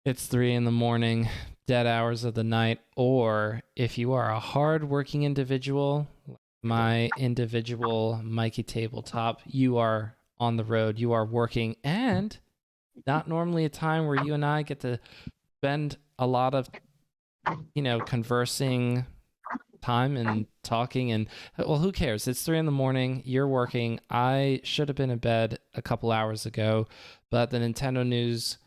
It's 3 in the morning, dead hours of the night, or if you are a hard-working individual, my individual Mikey Tabletop, you are on the road, you are working, and not normally a time where you and I get to spend a lot of, conversing time and talking and well, who cares? It's 3 in the morning, you're working. I should have been in bed a couple hours ago, but the Nintendo news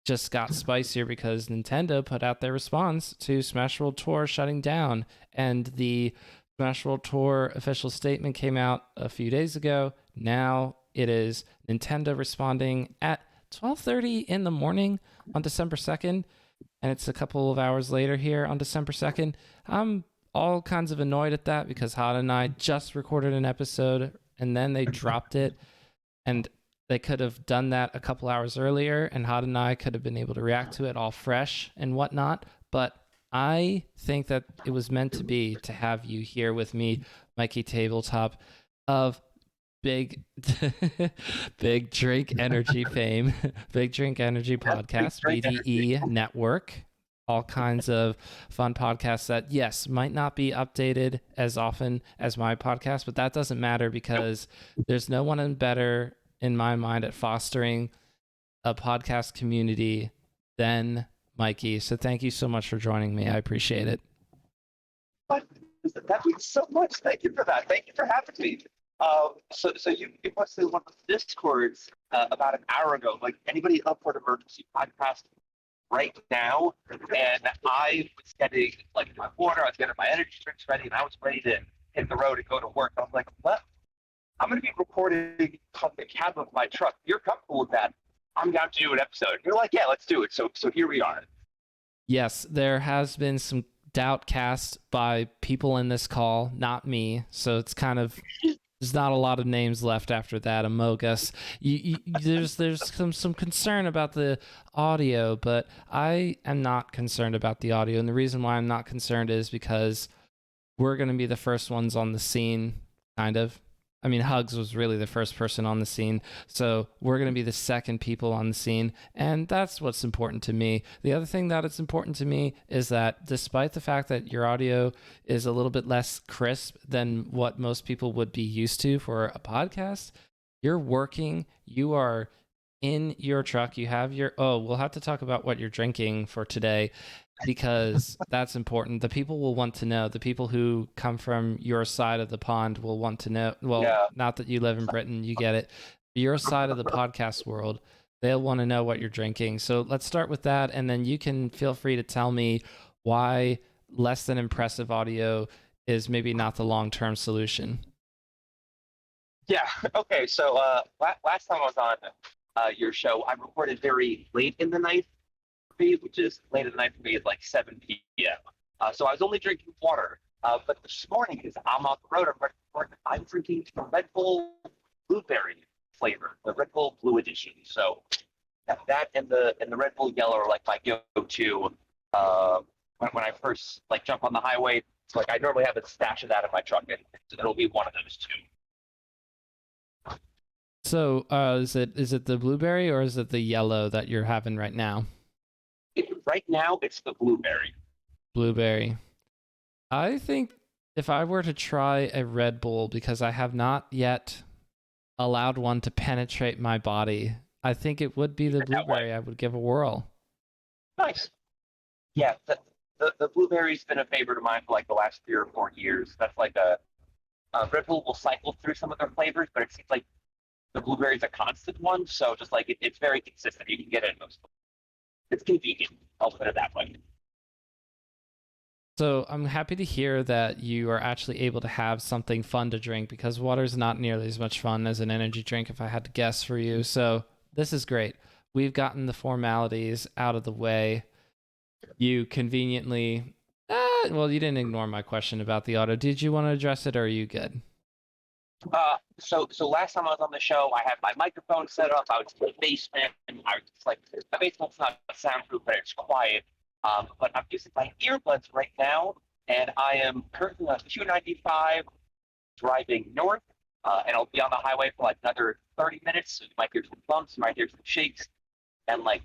just got spicier because Nintendo put out their response to Smash World Tour shutting down. And the Smash World Tour official statement came out a few days ago. Now it is Nintendo responding at 12:30 in the morning on December 2nd. And it's a couple of hours later here on December 2nd. I'm all kinds of annoyed at that because Hada and I just recorded an episode and then they dropped it. And they could have done that a couple hours earlier, and Hada and I could have been able to react to it all fresh and whatnot. But I think that it was meant to be to have you here with me, Mikey Tabletop, of big, big drink energy fame, big drink energy podcast, BDE network. All kinds of fun podcasts that, yes, might not be updated as often as my podcast, but that doesn't matter because there's no one better in my mind at fostering a podcast community than Mikey. So thank you so much for joining me. I appreciate it. But that means so much. Thank you for that. Thank you for having me. So you posted one of the Discords about an hour ago. Like, anybody up for an emergency podcast right now? And I was getting like my water, I was getting my energy drinks ready, and I was ready to hit the road and go to work. I was like, what? I'm going to be recording from the cab of my truck. You're comfortable with that? I'm down to do an episode. You're like, yeah, let's do it. So here we are. Yes, there has been some doubt cast by people in this call, not me. So it's kind of, there's not a lot of names left after that. Amogus. There's some concern about the audio, but I am not concerned about the audio. And the reason why I'm not concerned is because we're going to be the first ones on the scene, kind of. I mean, Hugs was really the first person on the scene, so we're going to be the second people on the scene, and that's what's important to me. The other thing that it's important to me is that despite the fact that your audio is a little bit less crisp than what most people would be used to for a podcast, you're working, you are in your truck, you have your, we'll have to talk about what you're drinking for today, because that's important. The people will want to know. The people who come from your side of the pond will want to know. Well, yeah. Not that you live in Britain, you get it. Your side of the podcast world, they'll want to know what you're drinking. So let's start with that, and then you can feel free to tell me why less than impressive audio is maybe not the long-term solution. Yeah. Okay. So last time I was on your show, I recorded very late in the night, which is late at night for me, is like 7 p.m. So I was only drinking water. But this morning, because I'm on the road, I'm drinking the Red Bull blueberry flavor, the Red Bull Blue Edition. So that and the Red Bull Yellow are like my go-to when I first like jump on the highway. So like I normally have a stash of that in my truck, and it'll be one of those two. So is it the blueberry or is it the yellow that you're having right now? Right now, it's the blueberry. Blueberry. I think if I were to try a Red Bull, because I have not yet allowed one to penetrate my body, I think it would be the blueberry. I would give a whirl. Nice. Yeah, the blueberry's been a favorite of mine for like the last 3 or 4 years. That's like a Red Bull will cycle through some of their flavors, but it seems like the blueberry's a constant one. So just like it's very consistent. You can get it in most. It's convenient. I'll put it that way. So I'm happy to hear that you are actually able to have something fun to drink, because water is not nearly as much fun as an energy drink, if I had to guess for you. So this is great. We've gotten the formalities out of the way. You conveniently, well, you didn't ignore my question about the auto. Did you want to address it, or are you good? So last time I was on the show, I had my microphone set up. I was in the basement, and I was like, my basement's not soundproof, but it's quiet. But I'm using my earbuds right now, and I am currently on 295 driving north, and I'll be on the highway for like another 30 minutes. So you might hear some bumps, you might hear some shakes, and like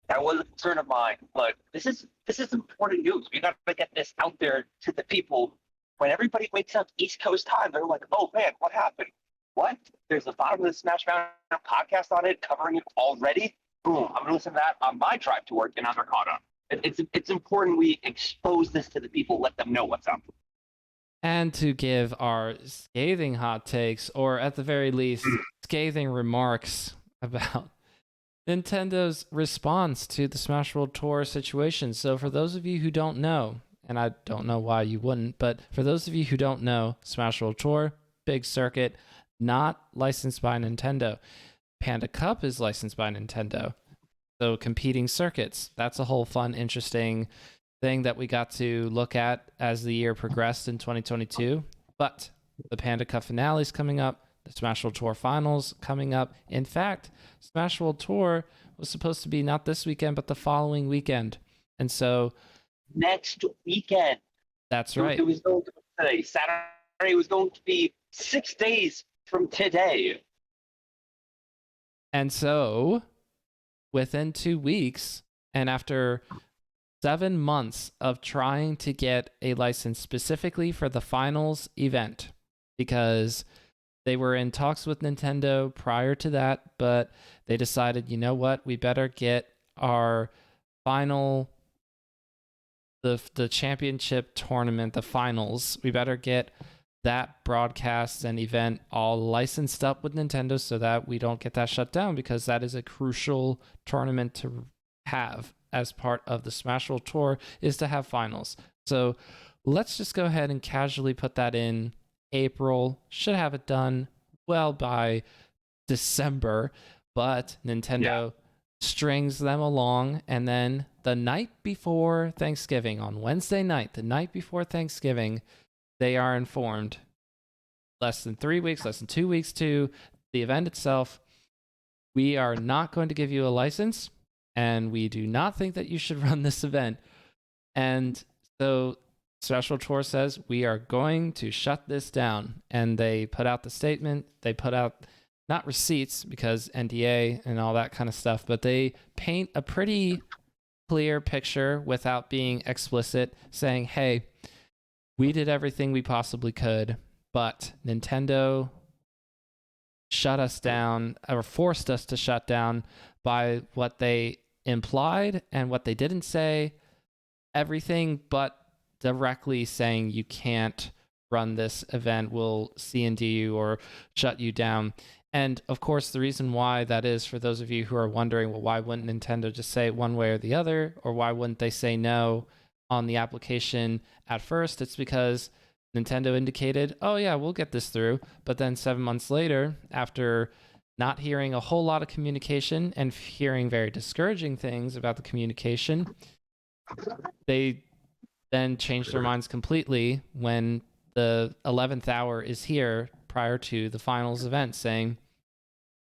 That was a concern of mine, but this is important news. We got to get this out there to the people. When everybody wakes up East Coast time, they're like, "Oh man, what happened? What? There's a bottom of the Smash Mouth podcast on it, covering it already. Boom! I'm gonna listen to that on my drive to work, and now they're caught up. It's important we expose this to the people, let them know what's up. And to give our scathing hot takes, or at the very least, scathing remarks about Nintendo's response to the Smash World Tour situation. So, for those of you who don't know, and I don't know why you wouldn't, but for those of you who don't know, Smash World Tour, big circuit, not licensed by Nintendo. Panda Cup is licensed by Nintendo. So, competing circuits. That's a whole fun, interesting thing that we got to look at as the year progressed in 2022. But the Panda Cup finale is coming up. The Smash World Tour finals coming up. In fact, Smash World Tour was supposed to be not this weekend, but the following weekend. And so Next weekend. That's right. It was going to be today. Saturday was going to be 6 days from today. And so within 2 weeks, and after 7 months of trying to get a license specifically for the finals event, because they were in talks with Nintendo prior to that, but they decided, you know what, we better get our final, the championship tournament, the finals, we better get that broadcast and event all licensed up with Nintendo so that we don't get that shut down, because that is a crucial tournament to have as part of the Smash World Tour, is to have finals. So let's just go ahead and casually put that in April. Should have it done well by December, but Nintendo strings them along, and then the night before Thanksgiving, on Wednesday night, the night before Thanksgiving, they are informed, less than 3 weeks, less than 2 weeks to the event itself, we are not going to give you a license, and we do not think that you should run this event. And so Special Tour says, we are going to shut this down. And they put out the statement. They put out, not receipts because NDA and all that kind of stuff, but they paint a pretty clear picture without being explicit, saying, hey, we did everything we possibly could, but Nintendo shut us down, or forced us to shut down by what they implied and what they didn't say. Everything but directly saying you can't run this event, will C&D you or shut you down. And of course, the reason why that is, for those of you who are wondering, well, why wouldn't Nintendo just say it one way or the other? Or why wouldn't they say no on the application at first? It's because Nintendo indicated, oh yeah, we'll get this through. But then 7 months later, after not hearing a whole lot of communication and hearing very discouraging things about the communication, they then changed their minds completely when the 11th hour is here prior to the finals event, saying,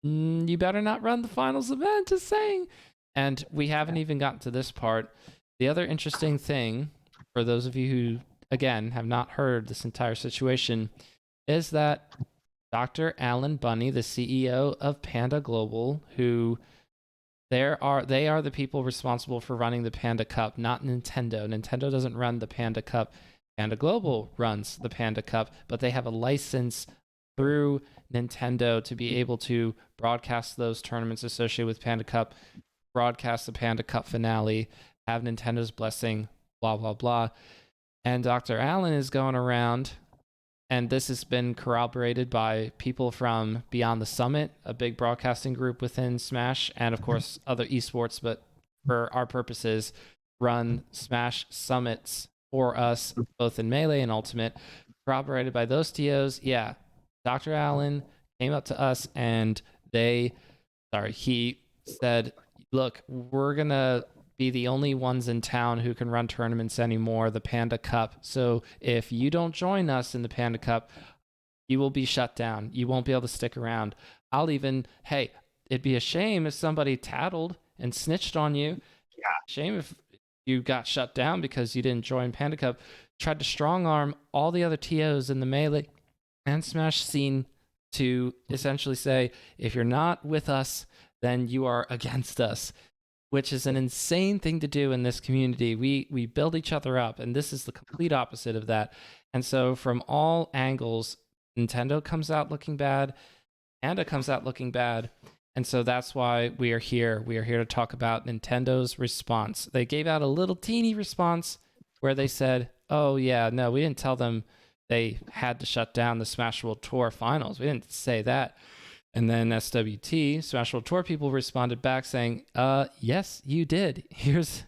you better not run the finals event, just saying. And we haven't even gotten to this part. The other interesting thing, for those of you who, again, have not heard this entire situation, is that Dr. Alan Bunny, the CEO of Panda Global, who they are the people responsible for running the Panda Cup, not Nintendo. Nintendo doesn't run the Panda Cup. Panda Global runs the Panda Cup, but they have a license through Nintendo to be able to broadcast those tournaments associated with Panda Cup, broadcast the Panda Cup finale, have Nintendo's blessing, blah, blah, blah. And Dr. Allen is going around, and this has been corroborated by people from Beyond the Summit, a big broadcasting group within Smash, and of course other esports, but for our purposes, run Smash Summits for us, both in Melee and Ultimate. Corroborated by those TOs, yeah, Dr. Allen came up to us and he said, look, we're going to be the only ones in town who can run tournaments anymore, the Panda Cup. So if you don't join us in the Panda Cup, you will be shut down. You won't be able to stick around. It'd be a shame if somebody tattled and snitched on you. Yeah. Shame if you got shut down because you didn't join Panda Cup. Tried to strong arm all the other TOs in the Melee and Smash scene to essentially say, if you're not with us, then you are against us. which is an insane thing to do in this community. We build each other up, and this is the complete opposite of that. And so from all angles, Nintendo comes out looking bad, Hada comes out looking bad. And so that's why we are here. We are here to talk about Nintendo's response. They gave out a little teeny response where they said, oh, yeah, no, we didn't tell them they had to shut down the Smash World Tour finals. We didn't say that. And then SWT, Smash World Tour people responded back saying, yes, you did. Here's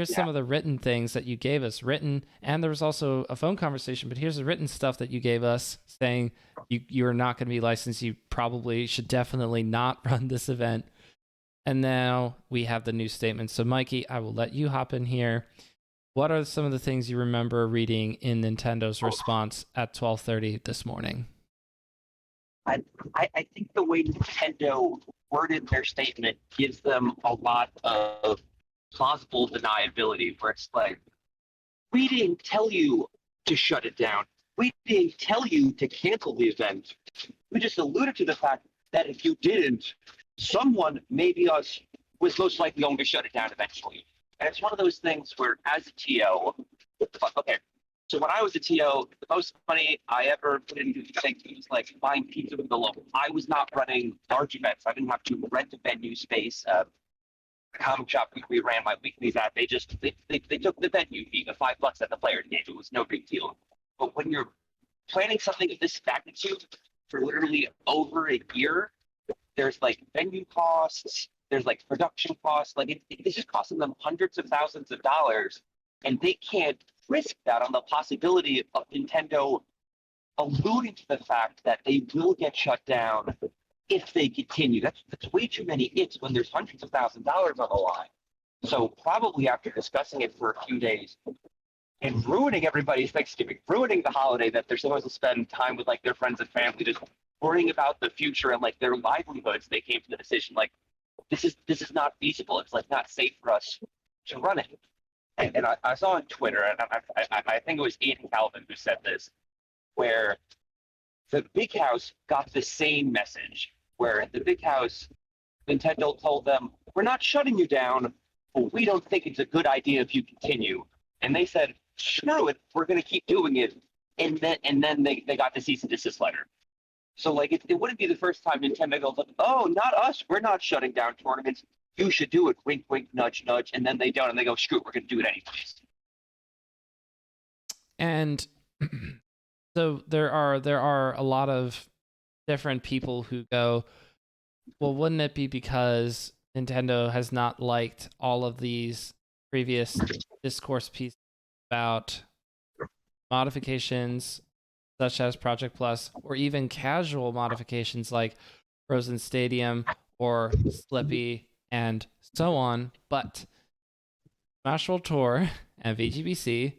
some of the written things that you gave us, written, and there was also a phone conversation, but here's the written stuff that you gave us saying you're not going to be licensed. You probably should definitely not run this event. And now we have the new statement. So Mikey, I will let you hop in here. What are some of the things you remember reading in Nintendo's response at 12:30 this morning? I think the way Nintendo worded their statement gives them a lot of plausible deniability, where it's like, we didn't tell you to shut it down. We didn't tell you to cancel the event. We just alluded to the fact that if you didn't, someone, maybe us, was most likely going to shut it down eventually. And it's one of those things where, as a TO, okay, so when I was a TO, the most money I ever put into things was like buying pizza with the local. I was not running large events. I didn't have to rent a venue space. The comic shop we ran my weeklies at, they took the venue fee, the $5 that the player gave. It was no big deal. But when you're planning something of this magnitude for literally over a year, there's like venue costs, there's like production costs, like it's just costing them hundreds of thousands of dollars, and they can't risk that on the possibility of Nintendo alluding to the fact that they will get shut down if they continue. That's way too many ifs when there's hundreds of thousands of dollars on the line. So probably after discussing it for a few days and ruining everybody's Thanksgiving, ruining the holiday that they're supposed to spend time with like their friends and family, just worrying about the future and like their livelihoods, they came to the decision like this is not feasible. It's like not safe for us to run it. And I saw on Twitter, and I think it was Aiden Calvin who said this, where the Big House got the same message, where the Big House, Nintendo told them, we're not shutting you down, but we don't think it's a good idea if you continue. And they said, screw it, we're going to keep doing it. And then they got the cease and desist letter. So like it wouldn't be the first time Nintendo goes, like, oh, not us, we're not shutting down tournaments. You should do it, wink, wink, nudge, nudge, and then they don't, and they go, screw it, we're going to do it anyways. And so there are a lot of different people who go, well, wouldn't it be because Nintendo has not liked all of these previous discourse pieces about modifications such as Project Plus, or even casual modifications like Frozen Stadium or Slippy and so on, but Smash World Tour and VGBC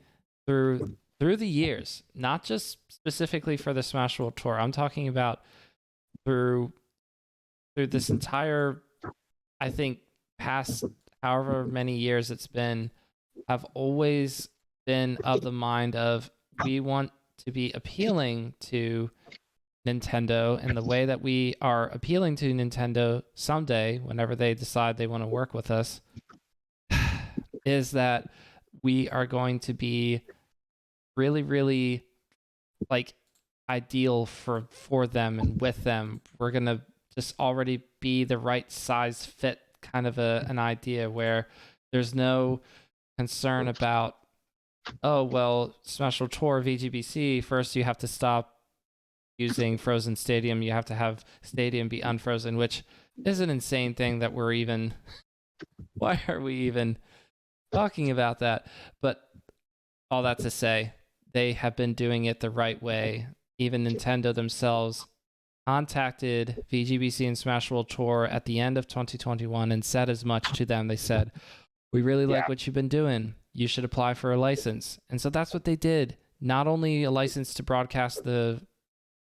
through the years, not just specifically for the Smash World Tour, I'm talking about through this entire, I think, past however many years it's been, have always been of the mind of we want to be appealing to Nintendo, and the way that we are appealing to Nintendo someday, whenever they decide they want to work with us, is that we are going to be really, really like ideal for them and with them. We're going to just already be the right size fit kind of an idea where there's no concern about, oh, well, Smash World Tour, VGBC, first you have to stop using Frozen Stadium. You have to have Stadium be unfrozen, which is an insane thing that we're even... Why are we even talking about that? But all that to say, they have been doing it the right way. Even Nintendo themselves contacted VGBC and Smash World Tour at the end of 2021 and said as much to them. They said, we really like what you've been doing. You should apply for a license. And so that's what they did. Not only a license to broadcast the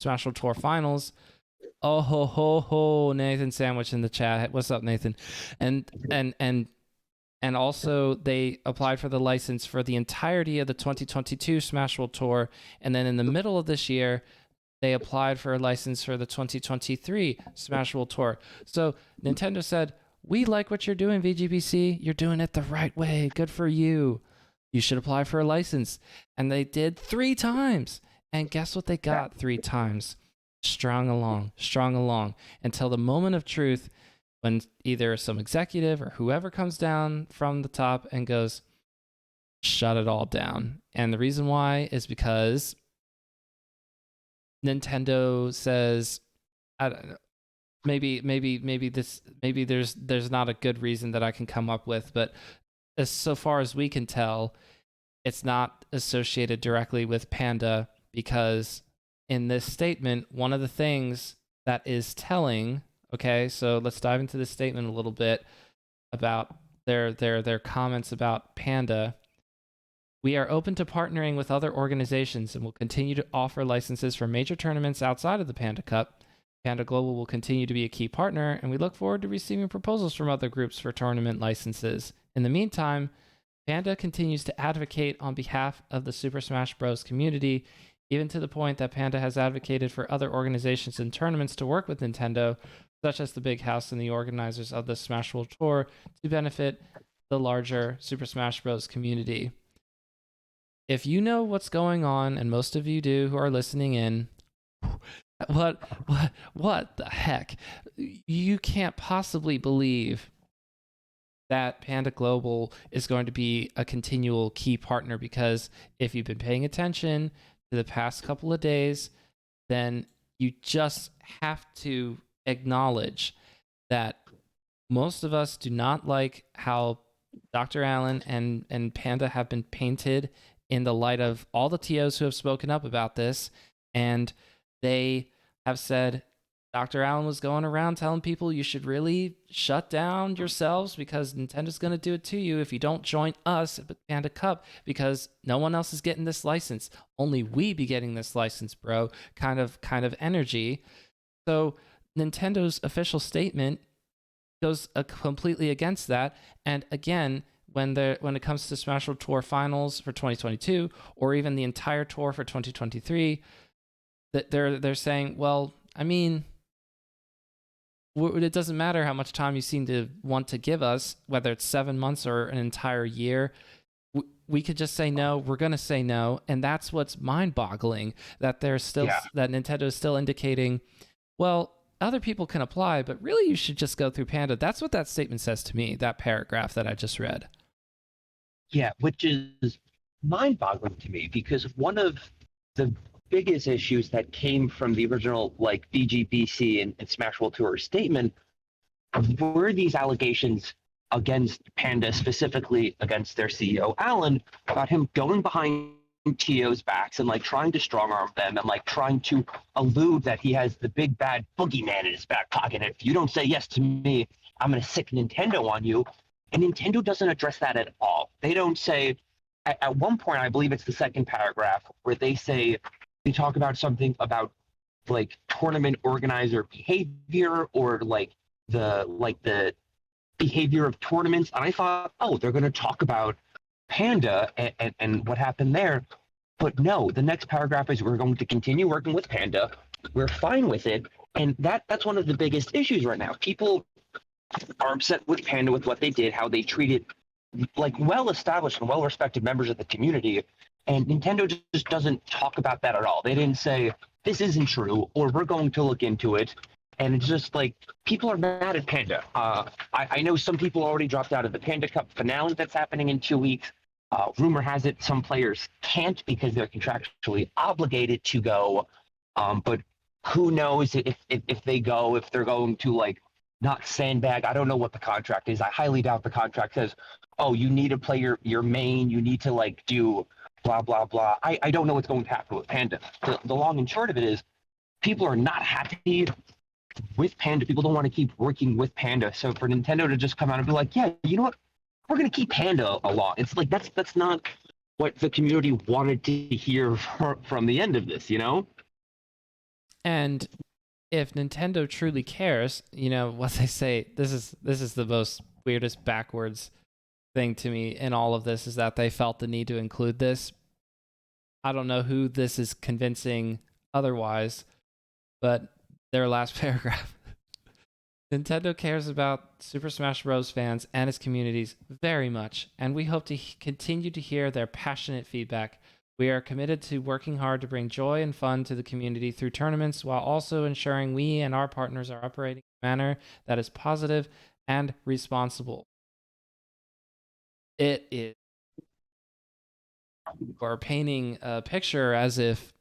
Smash World Tour finals. Oh ho ho ho! Nathan Sandwich in the chat. What's up, Nathan? And also they applied for the license for the entirety of the 2022 Smash World Tour, and then in the middle of this year, they applied for a license for the 2023 Smash World Tour. So Nintendo said, we like what you're doing, VGBC. You're doing it the right way. Good for you. You should apply for a license. And they did 3 times. And guess what they got 3 times? Strung along until the moment of truth when either some executive or whoever comes down from the top and goes, shut it all down. And the reason why is because Nintendo says, I don't know, maybe there's not a good reason that I can come up with, but so far as we can tell, it's not associated directly with Panda, because in this statement, one of the things that is telling, okay, so let's dive into this statement a little bit about their comments about Panda. We are open to partnering with other organizations and will continue to offer licenses for major tournaments outside of the Panda Cup. Panda Global will continue to be a key partner, and we look forward to receiving proposals from other groups for tournament licenses. In the meantime, Panda continues to advocate on behalf of the Super Smash Bros. Community, even to the point that Panda has advocated for other organizations and tournaments to work with Nintendo, such as the Big House and the organizers of the Smash World Tour, to benefit the larger Super Smash Bros. Community. If you know what's going on, and most of you do who are listening in, what the heck? You can't possibly believe that Panda Global is going to be a continual key partner, because if you've been paying attention to the past couple of days, then you just have to acknowledge that most of us do not like how Dr. Allen and Panda have been painted in the light of all the TOs who have spoken up about this. And they have said Dr. Allen was going around telling people you should really shut down yourselves because Nintendo's going to do it to you if you don't join us at Panda Cup, because no one else is getting this license. Only we be getting this license, bro. Kind of energy. So Nintendo's official statement goes completely against that. And again, when it comes to Smash World Tour Finals for 2022, or even the entire tour for 2023, that they're saying, well, I mean, it doesn't matter how much time you seem to want to give us, whether it's 7 months or an entire year. We could just say no. We're going to say no. And that's what's mind-boggling, that there's still that Nintendo is still indicating, well, other people can apply, but really you should just go through Panda. That's what that statement says to me, that paragraph that I just read. Yeah, which is mind-boggling to me, because one of the biggest issues that came from the original BGBC and Smash World Tour statement were these allegations against Panda, specifically against their CEO Allen, about him going behind TO's backs and trying to strong arm them and trying to allude that he has the big bad boogeyman in his back pocket. If you don't say yes to me, I'm going to sick Nintendo on you. And Nintendo doesn't address that at all. They don't say, at one point, I believe it's the second paragraph, where they talk about something about tournament organizer behavior, or the behavior of tournaments. And I thought, oh, they're going to talk about Panda and what happened there. But no, the next paragraph is, we're going to continue working with Panda. We're fine with it. And that's one of the biggest issues right now. People are upset with Panda, with what they did, how they treated well-established and well-respected members of the community. And Nintendo just doesn't talk about that at all. They didn't say, this isn't true, or we're going to look into it. And it's just people are mad at Panda. I know some people already dropped out of the Panda Cup finale that's happening in 2 weeks. Rumor has it some players can't because they're contractually obligated to go. But who knows if they go, if they're going to not sandbag. I don't know what the contract is. I highly doubt the contract says, oh, you need to play your main, you need to do blah, blah, blah. I don't know what's going to happen with Panda. The long and short of it is, people are not happy with Panda. People don't want to keep working with Panda. So for Nintendo to just come out and be like, yeah, you know what? We're going to keep Panda along. It's that's not what the community wanted to hear from the end of this, And if Nintendo truly cares, what they say, this is the most weirdest backwards thing to me in all of this, is that they felt the need to include this. I don't know who this is convincing otherwise, but their last paragraph Nintendo cares about Super Smash Bros. Fans and its communities very much, and we hope to continue to hear their passionate feedback. We are committed to working hard to bring joy and fun to the community through tournaments while also ensuring we and our partners are operating in a manner that is positive and responsible. It is, or painting a picture as if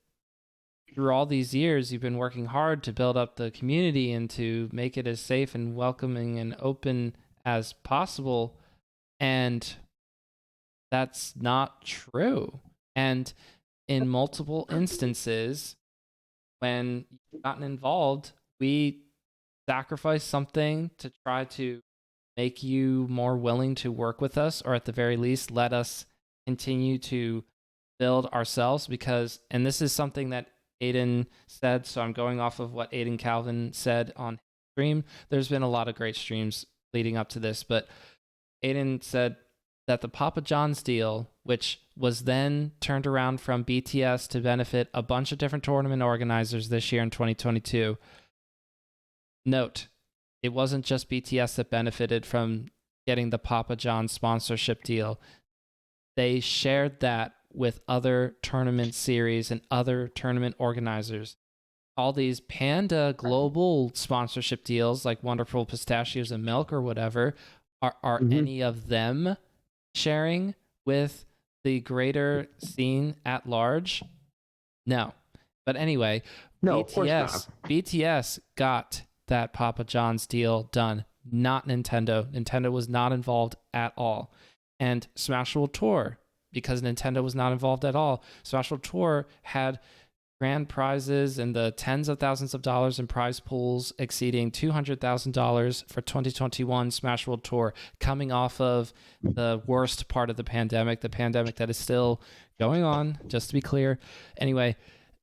through all these years you've been working hard to build up the community and to make it as safe and welcoming and open as possible, and that's not true. And in multiple instances when you've gotten involved, we sacrifice something to try to make you more willing to work with us, or at the very least let us continue to build ourselves. Because, and this is something that Aiden said, so I'm going off of what Aiden Calvin said on stream. There's been a lot of great streams leading up to this, but Aiden said that the Papa John's deal, which was then turned around from BTS to benefit a bunch of different tournament organizers this year in 2022. Note, it wasn't just BTS that benefited from getting the Papa John's sponsorship deal. They shared that with other tournament series and other tournament organizers. All these Panda global sponsorship deals like Wonderful Pistachios and Milk or whatever, are any of them sharing with the greater scene at large? No. But anyway, No, of course not. BTS got that Papa John's deal done, not Nintendo. Nintendo was not involved at all. And Smash World Tour, because Nintendo was not involved at all, Smash World Tour had grand prizes in the tens of thousands of dollars in prize pools exceeding $200,000 for 2021 Smash World Tour, coming off of the worst part of the pandemic that is still going on, just to be clear. Anyway,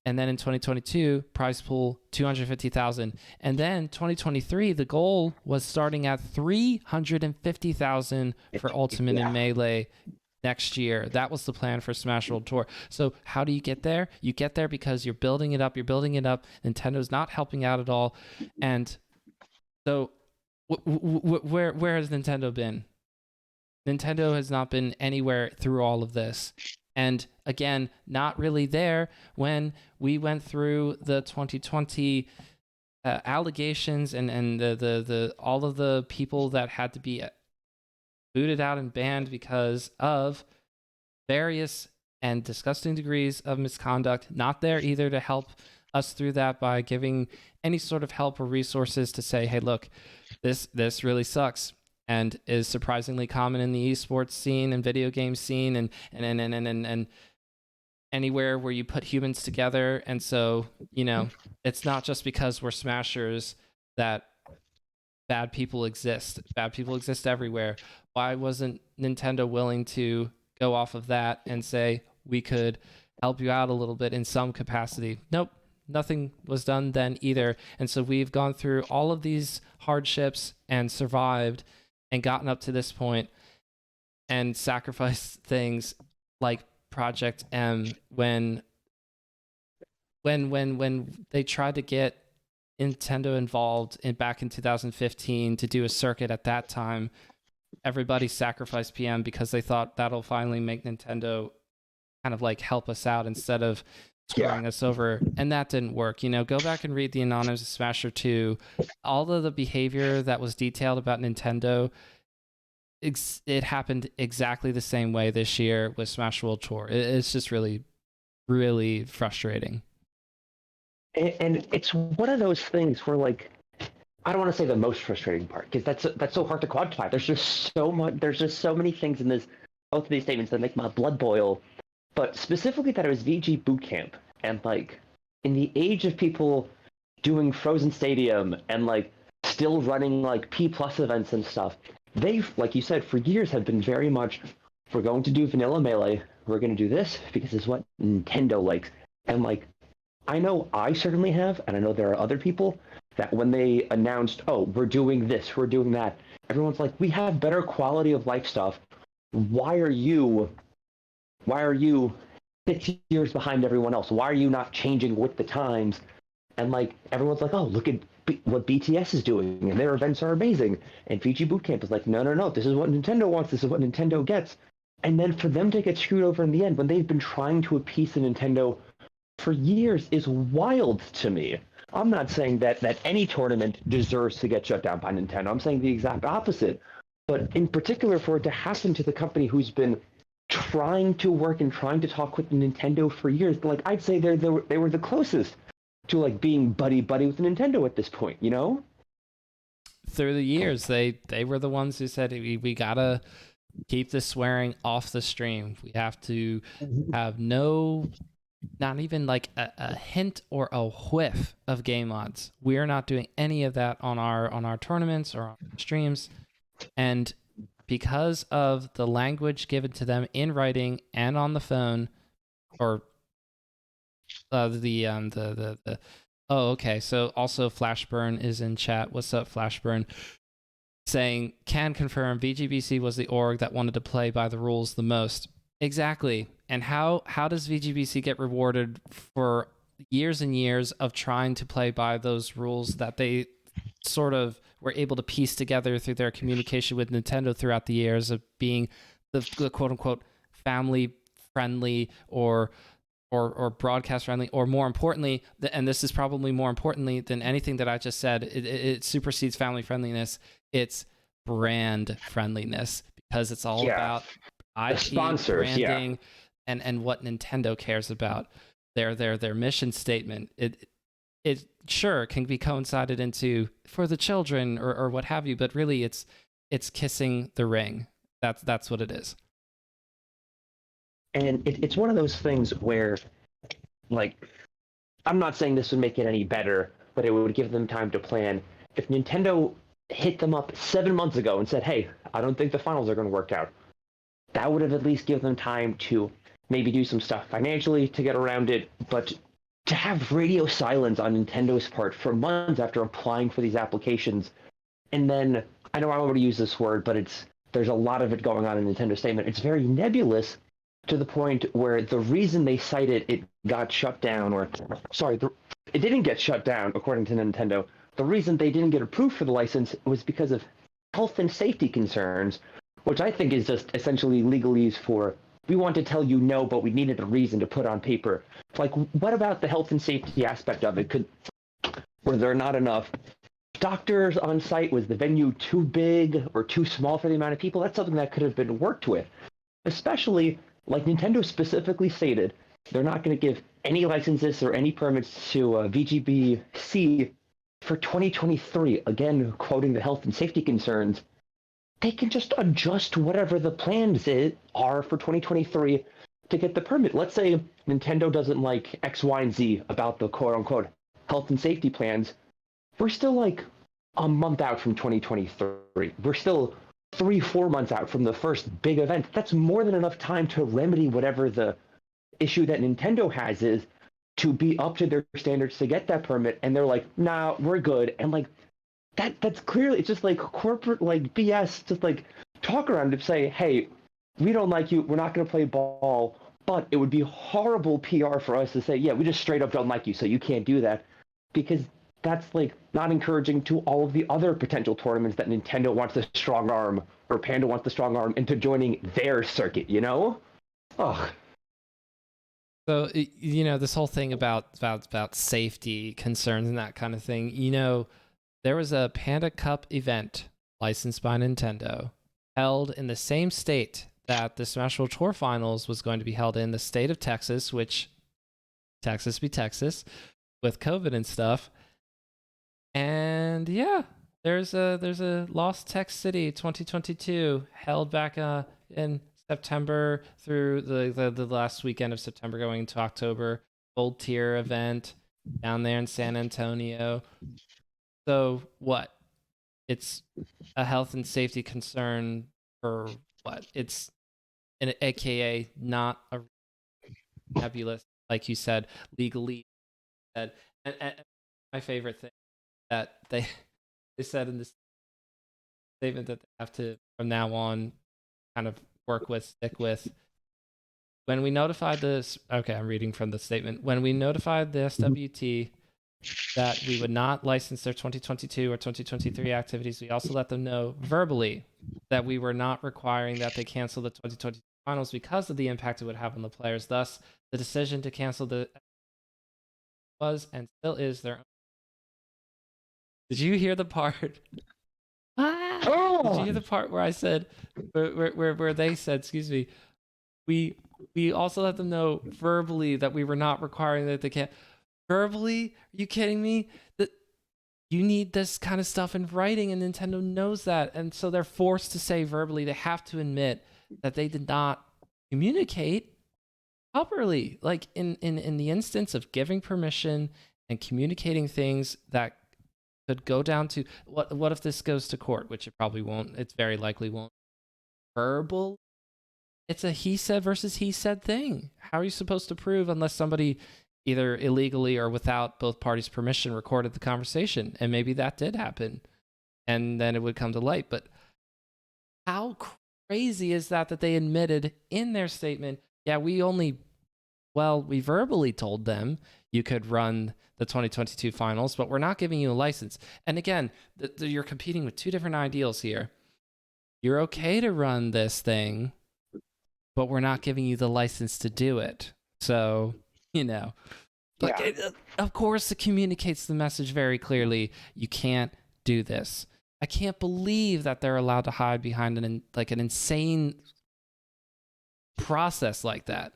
and then in 2022, prize pool $250,000. And then 2023, the goal was starting at $350,000 for Ultimate and Melee next year. That was the plan for Smash World Tour. So how do you get there? You get there because you're building it up. Nintendo's not helping out at all. And so where has Nintendo been? Nintendo has not been anywhere through all of this. And again, not really there when we went through the 2020 allegations and the all of the people that had to be booted out and banned because of various and disgusting degrees of misconduct. Not there either to help us through that by giving any sort of help or resources to say, hey, look, this really sucks, and is surprisingly common in the esports scene and video game scene and anywhere where you put humans together. And so, you know, it's not just because we're smashers that bad people exist. Bad people exist everywhere. Why wasn't Nintendo willing to go off of that and say, we could help you out a little bit in some capacity? Nope. Nothing was done then either. And so we've gone through all of these hardships and survived and gotten up to this point and sacrificed things like Project M when they tried to get Nintendo involved back in 2015 to do a circuit at that time. Everybody sacrificed PM because they thought that'll finally make Nintendo kind of like help us out instead of screwing us over. And that didn't work. You know, go back and read the Anonymous Smasher 2. All of the behavior that was detailed about Nintendo, it happened exactly the same way this year with Smash World Tour. It's just really, really frustrating. And it's one of those things where, like, I don't want to say the most frustrating part because that's so hard to quantify. There's just so much. There's just so many things in both of these statements that make my blood boil. But specifically, that it was VG boot camp, and like in the age of people doing Frozen Stadium and like still running like P+ events and stuff, they've, like you said, for years have been very much, we're going to do vanilla Melee. We're going to do this because it's what Nintendo likes. And like, I know I certainly have, and I know there are other people that when they announced, oh, we're doing this, we're doing that, everyone's like, we have better quality of life stuff. Why are you 6 years behind everyone else? Why are you not changing with the times? And like everyone's like, oh, look at what BTS is doing, and their events are amazing. And VG Bootcamp is like, no, no, no, this is what Nintendo wants. This is what Nintendo gets. And then for them to get screwed over in the end when they've been trying to appease the Nintendo for years is wild to me. I'm not saying that any tournament deserves to get shut down by Nintendo. I'm saying the exact opposite. But in particular, for it to happen to the company who's been trying to work and trying to talk with Nintendo for years, like I'd say they were the closest to like being buddy buddy with Nintendo at this point, you know? Through the years, they were the ones who said we gotta keep the swearing off the stream. We have to have no, not even like a hint or a whiff of game mods. We are not doing any of that on our tournaments or on streams. And because of the language given to them in writing and on the phone, or oh, okay. So also Flashburn is in chat. What's up, Flashburn? Saying, can confirm VGBC was the org that wanted to play by the rules the most. Exactly. And how does VGBC get rewarded for years and years of trying to play by those rules that they sort of were able to piece together through their communication with Nintendo throughout the years of being the quote unquote family friendly or broadcast friendly, or more importantly, and this is probably more importantly than anything that I just said, it supersedes family friendliness. It's brand friendliness, because it's all about IP, sponsors, branding, and what Nintendo cares about. Their mission statement. It sure can be coincided into for the children or what have you, but really it's kissing the ring. That's what it is. And it's one of those things where, like, I'm not saying this would make it any better, but it would give them time to plan. If Nintendo hit them up 7 months ago and said, hey, I don't think the finals are going to work out, that would have at least given them time to maybe do some stuff financially to get around it. But to have radio silence on Nintendo's part for months after applying for these applications, and then, I know I don't want to use this word, but there's a lot of it going on in Nintendo's statement. It's very nebulous, to the point where the reason they cited it got shut down, it didn't get shut down, according to Nintendo. The reason they didn't get approved for the license was because of health and safety concerns, which I think is just essentially legalese for, we want to tell you no, but we needed a reason to put on paper. Like, what about the health and safety aspect of it? Were there not enough doctors on site? Was the venue too big or too small for the amount of people? That's something that could have been worked with, especially like Nintendo specifically stated, they're not going to give any licenses or any permits to VGBC for 2023. Again, quoting the health and safety concerns, they can just adjust whatever the plans are for 2023 to get the permit. Let's say Nintendo doesn't like X, Y, and Z about the quote-unquote health and safety plans. We're still like a month out from 2023. We're still 3-4 months out from the first big event. That's more than enough time to remedy whatever the issue that Nintendo has is, to be up to their standards to get that permit. And they're like, nah, we're good. And like that's clearly, it's just like corporate like BS, just like talk around to say, hey, we don't like you, we're not going to play ball, but it would be horrible PR for us to say, yeah, we just straight up don't like you, so you can't do that, because that's like not encouraging to all of the other potential tournaments that Nintendo wants to strong arm, or Panda wants to strong arm into joining their circuit, you know? Ugh. So, you know, this whole thing about safety concerns and that kind of thing, you know, there was a Panda Cup event licensed by Nintendo held in the same state that the Smash Bros. Tour Finals was going to be held in, the state of Texas, which Texas be Texas with COVID and stuff. And yeah, there's a Lost Tech City 2022 held back in September through the last weekend of September going into October. Gold tier event down there in San Antonio. So what? It's a health and safety concern for what? It's an AKA not a nebulous, like you said, legally said. And my favorite thing that they said in this statement that they have to from now on kind of stick with. When we notified this, okay, I'm reading from the statement. When we notified the SWT that we would not license their 2022 or 2023 activities. We also let them know verbally that we were not requiring that they cancel the 2022 finals because of the impact it would have on the players. Thus, the decision to cancel the was and still is their own. Did you hear the part? Did you hear the part where I said, where they said, excuse me, we also let them know verbally that we were not requiring that they can't. Verbally? Are you kidding me? That you need this kind of stuff in writing, and Nintendo knows that, and so they're forced to say verbally. They have to admit that they did not communicate properly. Like in the instance of giving permission and communicating things that could go down to what if this goes to court, which it probably won't. It's very likely won't. Verbal. It's a he said versus he said thing. How are you supposed to prove unless somebody either illegally or without both parties' permission recorded the conversation? And maybe that did happen, and then it would come to light. But how crazy is that they admitted in their statement, yeah, we verbally told them you could run the 2022 finals, but we're not giving you a license. And again, you're competing with two different ideals here. You're okay to run this thing, but we're not giving you the license to do it. So, of course it communicates the message very clearly. You can't do this. I can't believe that they're allowed to hide behind an insane process like that.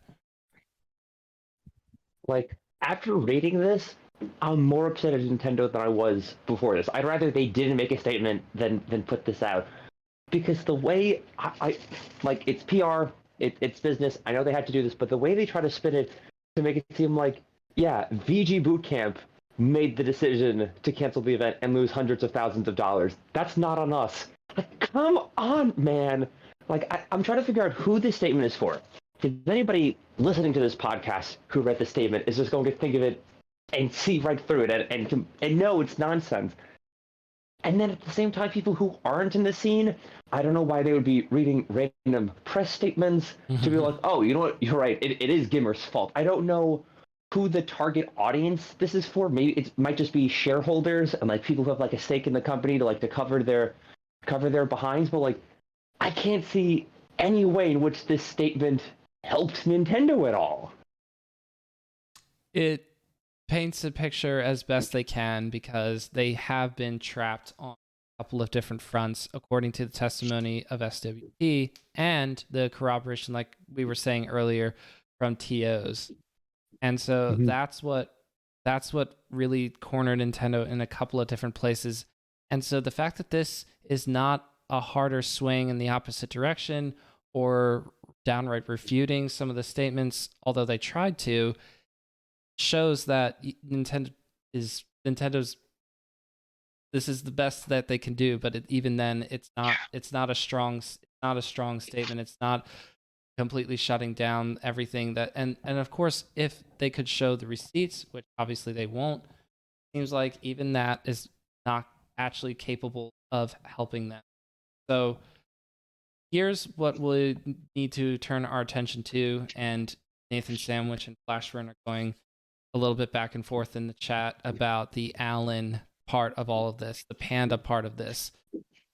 Like, after reading this, I'm more upset at Nintendo than I was before this. I'd rather they didn't make a statement than put this out. Because the way I like, it's PR, it's business. I know they had to do this, but the way they try to spin it to make it seem like, yeah, VG Bootcamp made the decision to cancel the event and lose hundreds of thousands of dollars. That's not on us. Like, come on, man. Like, I'm trying to figure out who this statement is for. Because anybody listening to this podcast who read the statement is just going to think of it and see right through it and know it's nonsense. And then at the same time, people who aren't in the scene, I don't know why they would be reading random press statements to be like, oh, you know what? You're right. It is Gimmer's fault. I don't know who the target audience this is for. Maybe it might just be shareholders and like people who have like a stake in the company to cover their behinds. But like, I can't see any way in which this statement helped Nintendo at all. It paints a picture as best they can because they have been trapped on a couple of different fronts, according to the testimony of SWT and the corroboration, like we were saying earlier, from TOs. And so that's what really cornered Nintendo in a couple of different places. And so the fact that this is not a harder swing in the opposite direction or downright refuting some of the statements, although they tried to, shows that Nintendo's this is the best that they can do. But even then, it's not a strong statement. It's not completely shutting down everything that and of course, if they could show the receipts, which obviously they won't, seems like even that is not actually capable of helping them. So here's what we need to turn our attention to, and Nathan Sandwich and Flashburn are going a little bit back and forth in the chat about the Alan part of all of this, the Panda part of this.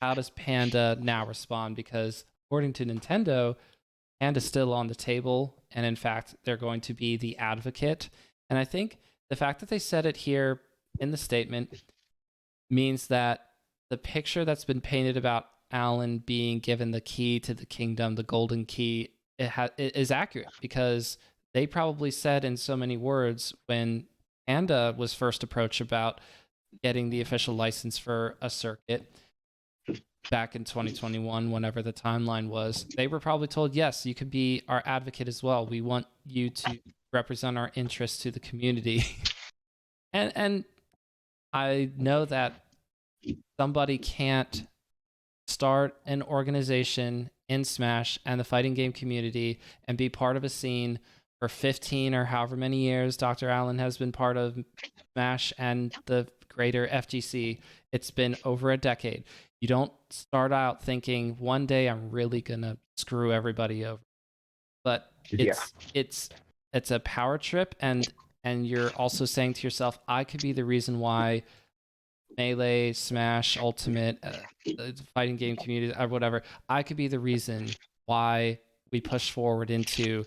How does Panda now respond? Because according to Nintendo, Panda's still on the table, and in fact, they're going to be the advocate. And I think the fact that they said it here in the statement means that the picture that's been painted about Alan being given the key to the kingdom, the golden key, it is accurate, because they probably said in so many words when Panda was first approached about getting the official license for a circuit back in 2021, whenever the timeline was, they were probably told, yes, you could be our advocate as well. We want you to represent our interests to the community. and I know that somebody can't start an organization in Smash and the fighting game community and be part of a scene for 15 or however many years Dr. Allen has been part of Smash and the greater FGC. It's been over a decade. You don't start out thinking one day I'm really gonna screw everybody over, but it's a power trip, and and you're also saying to yourself, I could be the reason why Melee, Smash, Ultimate, fighting game community, or whatever, I could be the reason why we push forward into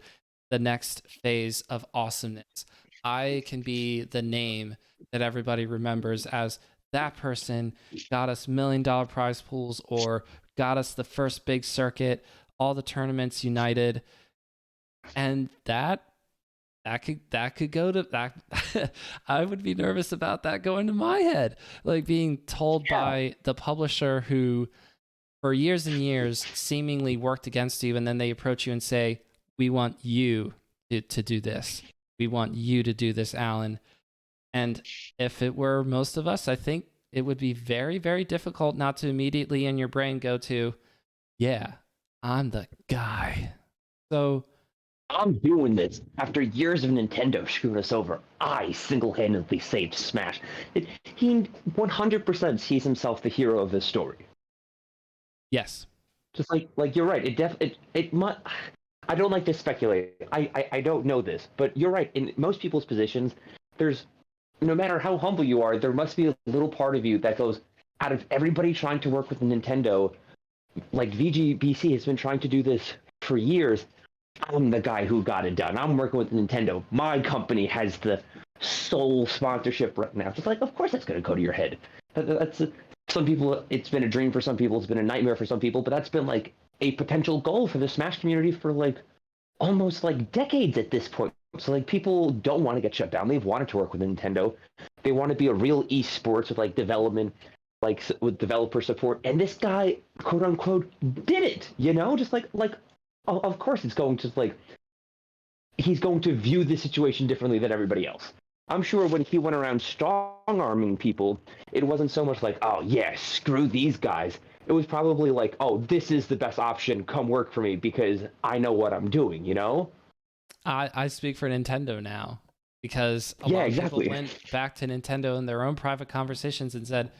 the next phase of awesomeness. I can be the name that everybody remembers as that person got us $1 million prize pools or got us the first big circuit, all the tournaments united. And that could go to that. I would be nervous about that going to my head, like being told by the publisher who for years and years seemingly worked against you, and then they approach you and say, we want you to do this. We want you to do this, Alan. And if it were most of us, I think it would be very, very difficult not to immediately in your brain go to, yeah, I'm the guy. So I'm doing this after years of Nintendo screwing us over. I single-handedly saved Smash. He 100% sees himself the hero of this story. yes. Just like you're right. It might. I don't like to speculate. I don't know this, but you're right. In most people's positions, there's no matter how humble you are, there must be a little part of you that goes, out of everybody trying to work with Nintendo, like VGBC has been trying to do this for years. I'm the guy who got it done. I'm working with Nintendo. My company has the sole sponsorship right now. Just like, of course that's going to go to your head. That's some people. It's been a dream for some people. It's been a nightmare for some people. But that's been like a potential goal for the Smash community for like almost like decades at this point. So like people don't want to get shut down. They've wanted to work with Nintendo. They want to be a real esports with like development, like with developer support. And this guy, quote unquote, did it. You know, just like of course it's going to like he's going to view the situation differently than everybody else. I'm sure when he went around strong-arming people, it wasn't so much like, oh yeah, screw these guys. It was probably like, oh, this is the best option. Come work for me because I know what I'm doing, you know? I speak for Nintendo now because a lot of people went back to Nintendo in their own private conversations and said,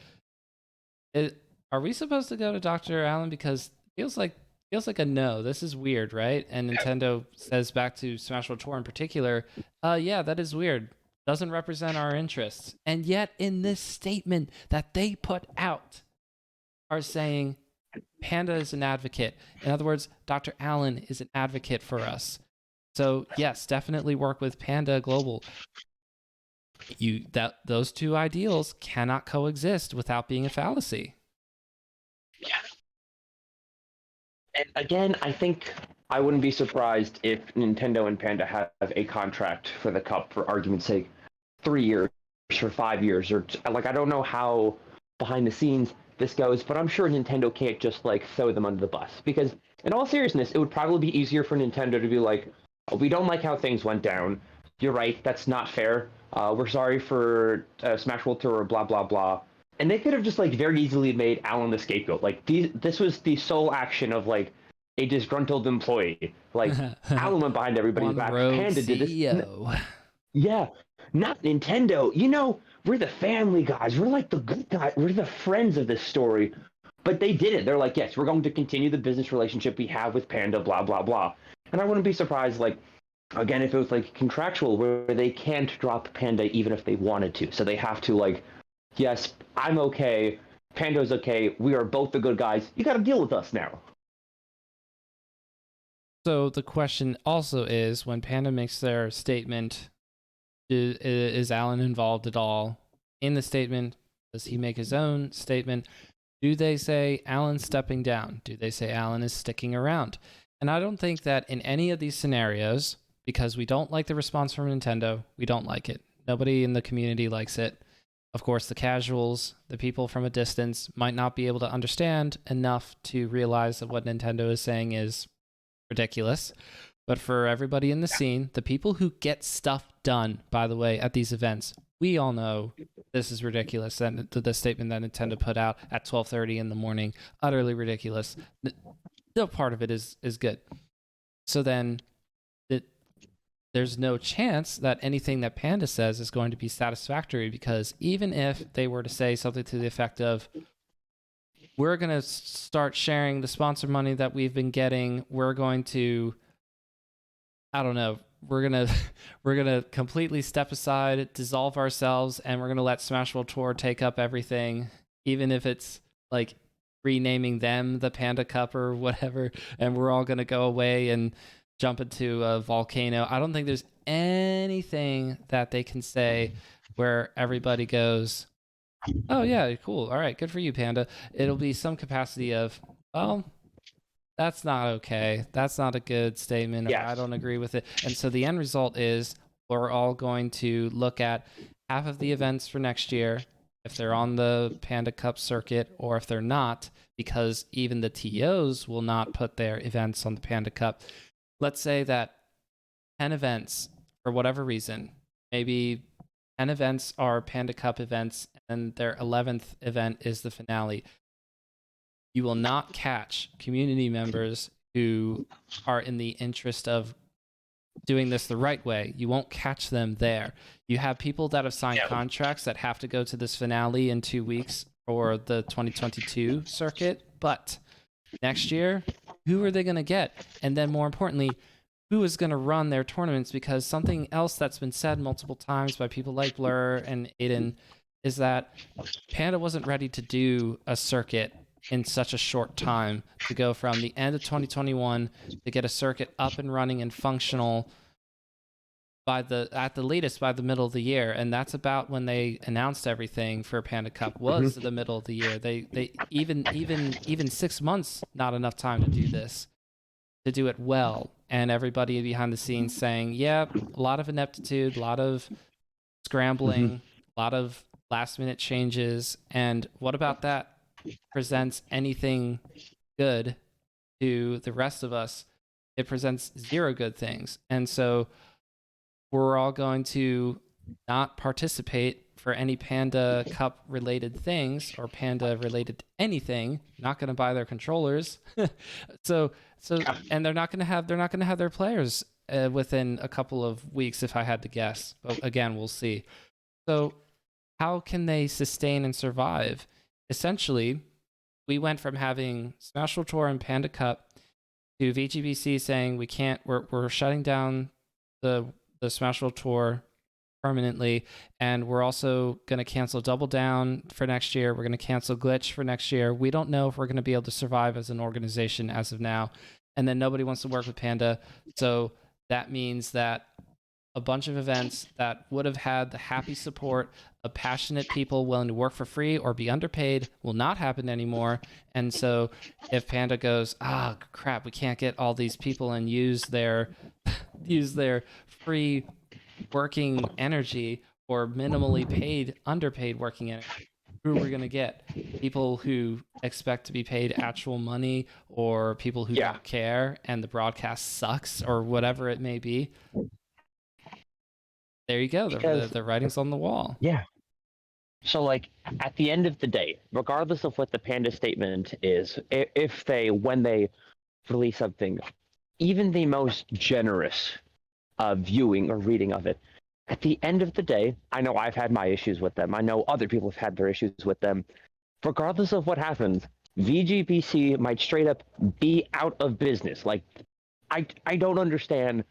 are we supposed to go to Dr. Allen? Because it feels like a no. This is weird, right? And Nintendo says back to Smash Bros. Tour in particular, yeah, that is weird. Doesn't represent our interests. And yet in this statement that they put out are saying Panda is an advocate. In other words, Dr. Allen is an advocate for us. So yes, definitely work with Panda Global. Those two ideals cannot coexist without being a fallacy. Yeah. And again, I think I wouldn't be surprised if Nintendo and Panda have a contract for the Cup, for argument's sake, 3 years or 5 years, or like I don't know how behind the scenes this goes, but I'm sure Nintendo can't just like throw them under the bus. Because in all seriousness, it would probably be easier for Nintendo to be like, oh, we don't like how things went down. You're right, that's not fair. We're sorry for Smash World Tour, blah blah blah. And they could have just like very easily made Alan the scapegoat. Like this was the sole action of like a disgruntled employee. Like Alan went behind everybody's back. Panda did this. Yeah, not Nintendo. You know, we're the family guys. We're like the good guys. We're the friends of this story. But they did it. They're like, yes, we're going to continue the business relationship we have with Panda, blah, blah, blah. And I wouldn't be surprised, like, again, if it was like contractual where they can't drop Panda even if they wanted to. So they have to like, yes, I'm okay. Panda's okay. We are both the good guys. You got to deal with us now. So the question also is, when Panda makes their statement, is Alan involved at all in the statement? Does he make his own statement? Do they say Alan's stepping down? Do they say Alan is sticking around? And I don't think that in any of these scenarios, because we don't like the response from Nintendo, we don't like it. Nobody in the community likes it. Of course, the casuals, the people from a distance, might not be able to understand enough to realize that what Nintendo is saying is ridiculous. But for everybody in the scene, the people who get stuff done, by the way, at these events, we all know this is ridiculous. And the statement that Nintendo put out at 12:30 in the morning, utterly ridiculous. No part of it is good. So then there's no chance that anything that Panda says is going to be satisfactory, because even if they were to say something to the effect of, we're going to start sharing the sponsor money that we've been getting, we're going to, I don't know, we're gonna we're gonna completely step aside, dissolve ourselves, and we're gonna let Smash World Tour take up everything, even if it's like renaming them the Panda Cup or whatever, and we're all gonna go away and jump into a volcano. I don't think there's anything that they can say where everybody goes, oh yeah, cool, all right, good for you, Panda. It'll be some capacity of, well, that's not okay. That's not a good statement, or I Yes. don't agree with it. And so the end result is we're all going to look at half of the events for next year, if they're on the Panda Cup circuit, or if they're not, because even the TOs will not put their events on the Panda Cup. Let's say that 10 events, for whatever reason, maybe 10 events are Panda Cup events, and their 11th event is the finale. You will not catch community members who are in the interest of doing this the right way. You won't catch them there. You have people that have signed contracts that have to go to this finale in 2 weeks for the 2022 circuit. But next year, who are they going to get? And then more importantly, who is going to run their tournaments? Because something else that's been said multiple times by people like Blur and Aiden is that Panda wasn't ready to do a circuit in such a short time, to go from the end of 2021 to get a circuit up and running and functional by at the latest by the middle of the year. And that's about when they announced everything for Panda Cup was the middle of the year. They even 6 months, not enough time to do this, to do it well. And everybody behind the scenes saying, yeah, a lot of ineptitude, a lot of scrambling, a lot of last minute changes. And what about that presents anything good to the rest of us? It presents zero good things. And so we're all going to not participate for any Panda Cup related things, or Panda related anything. Not going to buy their controllers. so and they're not going to have their players within a couple of weeks, if I had to guess. But again, we'll see. So how can they sustain and survive? Essentially, we went from having Smash World Tour and Panda Cup to VGBC saying we're shutting down the Smash World Tour permanently, and we're also going to cancel Double Down for next year. We're going to cancel Glitch for next year. We don't know if we're going to be able to survive as an organization as of now. And then nobody wants to work with Panda. So that means that a bunch of events that would have had the happy support of passionate people willing to work for free or be underpaid will not happen anymore. And so if Panda goes, crap, we can't get all these people and use their free working energy or minimally paid, underpaid working energy, who are we going to get? People who expect to be paid actual money, or people who don't care and the broadcast sucks, or whatever it may be. There you go. The writing's on the wall. Yeah. So, like, at the end of the day, regardless of what the Panda statement is, when they release something, even the most generous viewing or reading of it, at the end of the day, I know I've had my issues with them. I know other people have had their issues with them. Regardless of what happens, VGBC might straight up be out of business. Like, I don't understand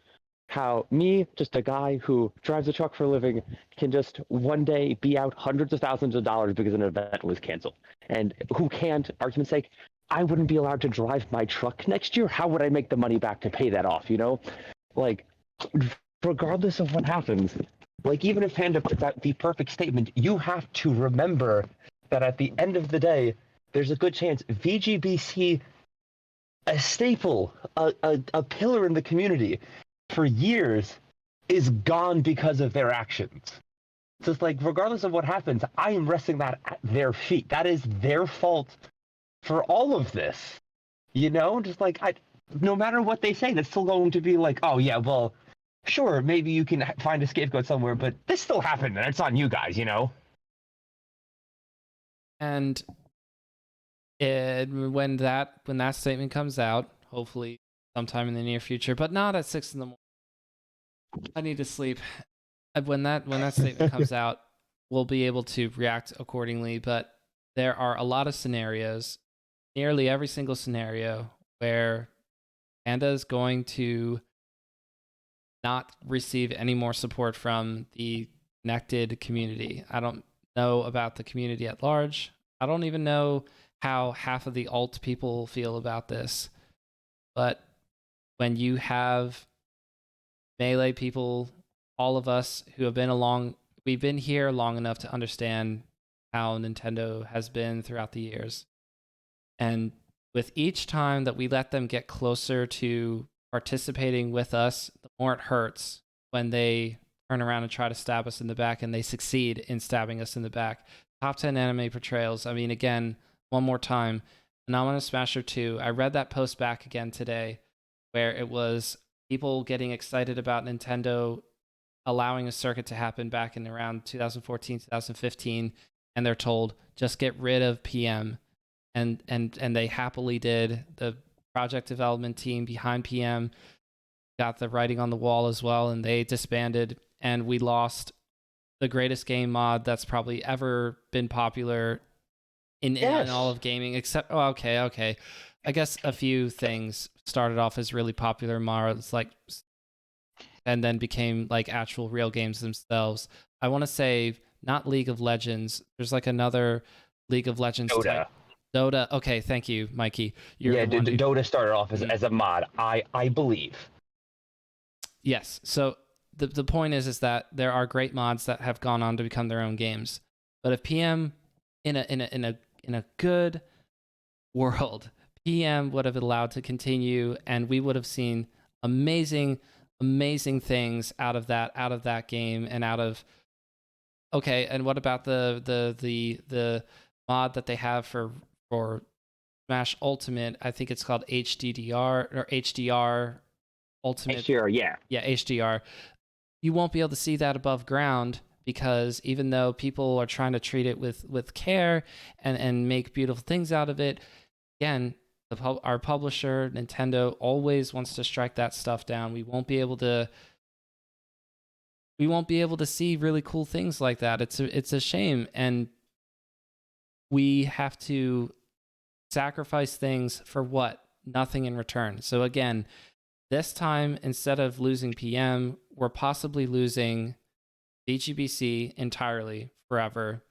how me, just a guy who drives a truck for a living, can just one day be out hundreds of thousands of dollars because an event was canceled. And who can't, argument's sake, I wouldn't be allowed to drive my truck next year. How would I make the money back to pay that off, you know? Like, regardless of what happens, like, even if Panda puts out the perfect statement, you have to remember that at the end of the day, there's a good chance VGBC, a staple, a pillar in the community for years, is gone because of their actions. So it's like, regardless of what happens, I am resting that at their feet. That is their fault for all of this. You know, just like, no matter what they say, that's still going to be like, oh yeah, well, sure, maybe you can find a scapegoat somewhere, but this still happened, and it's on you guys, you know? And when that statement comes out, hopefully sometime in the near future, but not at 6 in the morning. I need to sleep. When that statement comes out, we'll be able to react accordingly. But there are a lot of scenarios, nearly every single scenario, where Panda is going to not receive any more support from the connected community. I don't know about the community at large. I don't even know how half of the alt people feel about this. But when you have Melee people, all of us who have we've been here long enough to understand how Nintendo has been throughout the years. And with each time that we let them get closer to participating with us, the more it hurts when they turn around and try to stab us in the back, and they succeed in stabbing us in the back. Top 10 anime portrayals. I mean, again, one more time, Phenomenal Smasher 2. I read that post back again today where it was people getting excited about Nintendo allowing a circuit to happen back in around 2014, 2015, and they're told, just get rid of PM. And they happily did. The project development team behind PM got the writing on the wall as well, and they disbanded, and we lost the greatest game mod that's probably ever been popular in all of gaming, except okay. I guess a few things started off as really popular mods, like, and then became like actual real games themselves. I want to say not League of Legends. There's like another League of Legends type. Dota. Okay, thank you, Mikey. Dota started off as a mod, I believe. Yes. So the point is that there are great mods that have gone on to become their own games. But if PM in a good world, PM would have allowed to continue, and we would have seen amazing things out of that game, and out of okay. And what about the mod that they have for Smash Ultimate? I think it's called HDDR or HDR Ultimate. HDR, yeah. Yeah, HDR. You won't be able to see that above ground, because even though people are trying to treat it with care and make beautiful things out of it, again, our publisher, Nintendo, always wants to strike that stuff down. We won't be able to see really cool things like that. It's a shame, and we have to sacrifice things for what? Nothing in return. So again, this time, instead of losing PM, we're possibly losing BGBC entirely forever,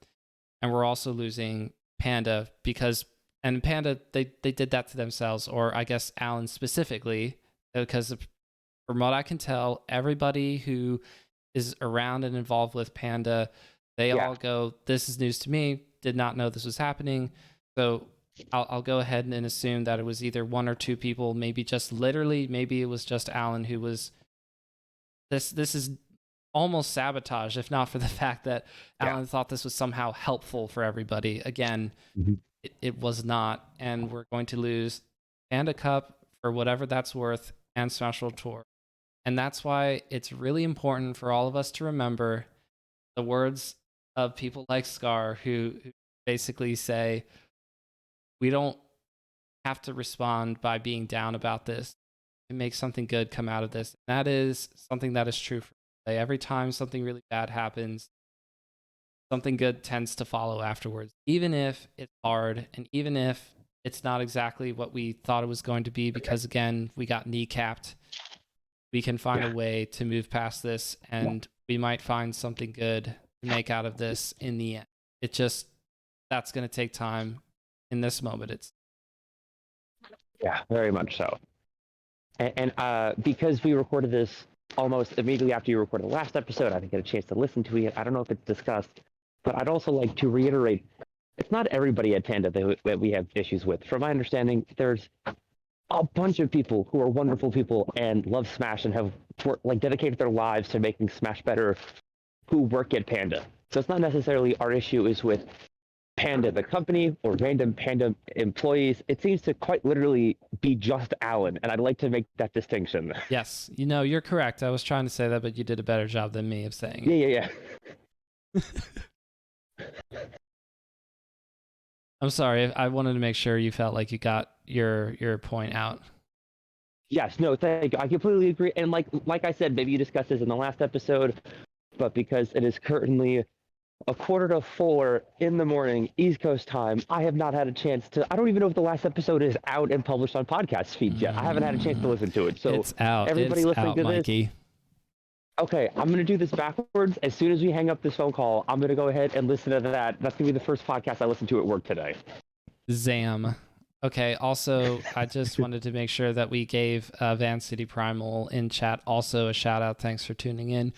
and we're also losing Panda, because Panda, they did that to themselves, or I guess Alan specifically, because from what I can tell, everybody who is around and involved with Panda, they all go, this is news to me, did not know this was happening. So I'll go ahead and assume that it was either one or two people, maybe it was just Alan who was, this is almost sabotage, if not for the fact that Alan thought this was somehow helpful for everybody. Again, it was not, and we're going to lose Panda Cup for whatever that's worth, and Smash World Tour. And that's why it's really important for all of us to remember the words of people like Scar, who basically say, we don't have to respond by being down about this to make something good come out of this. And that is something that is true for me. Every time something really bad happens, something good tends to follow afterwards, even if it's hard, and even if it's not exactly what we thought it was going to be, because again, we got kneecapped. We can find a way to move past this, and we might find something good to make out of this in the end. That's going to take time. In this moment, very much so. And because we recorded this almost immediately after you recorded the last episode, I didn't get a chance to listen to it. I don't know if it's discussed, but I'd also like to reiterate, it's not everybody at Panda that we have issues with. From my understanding, there's a bunch of people who are wonderful people and love Smash and have dedicated their lives to making Smash better, who work at Panda. So it's not necessarily our issue is with Panda the company or random Panda employees. It seems to quite literally be just Alan, and I'd like to make that distinction. Yes, you're correct. I was trying to say that, but you did a better job than me of saying it. Yeah. I'm sorry. I wanted to make sure you felt like you got your point out. Yes, no, thank you. I completely agree. And like I said, maybe you discussed this in the last episode, but because it is currently 3:45 in the morning, East Coast time, I have not had a chance to. I don't even know if the last episode is out and published on podcast feeds yet. I haven't had a chance to listen to it. So it's out. Everybody it's listening out, to Mikey. Okay, I'm gonna do this backwards. As soon as we hang up this phone call, I'm gonna go ahead and listen to that. That's gonna be the first podcast I listen to at work today. Zam. Okay, also, I just wanted to make sure that we gave Van City Primal in chat also a shout out. Thanks for tuning in.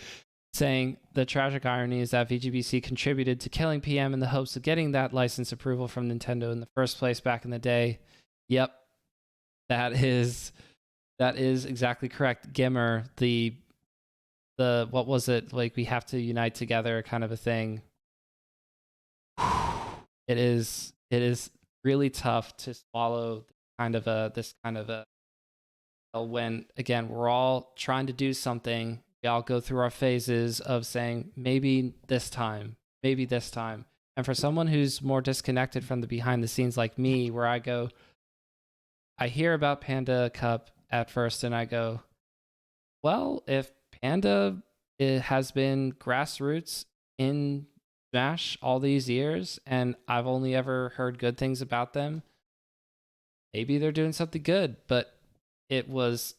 Saying the tragic irony is that VGBC contributed to killing PM in the hopes of getting that license approval from Nintendo in the first place back in the day. Yep, that is exactly correct. Gimmer, the what was it, like, we have to unite together kind of a thing. It is really tough to swallow this kind of a when, again, we're all trying to do something. We all go through our phases of saying maybe this time. And for someone who's more disconnected from the behind the scenes like me, where I hear about Panda Cup at first and I go, well, if Panda has been grassroots in Smash all these years and I've only ever heard good things about them, maybe they're doing something good. But it was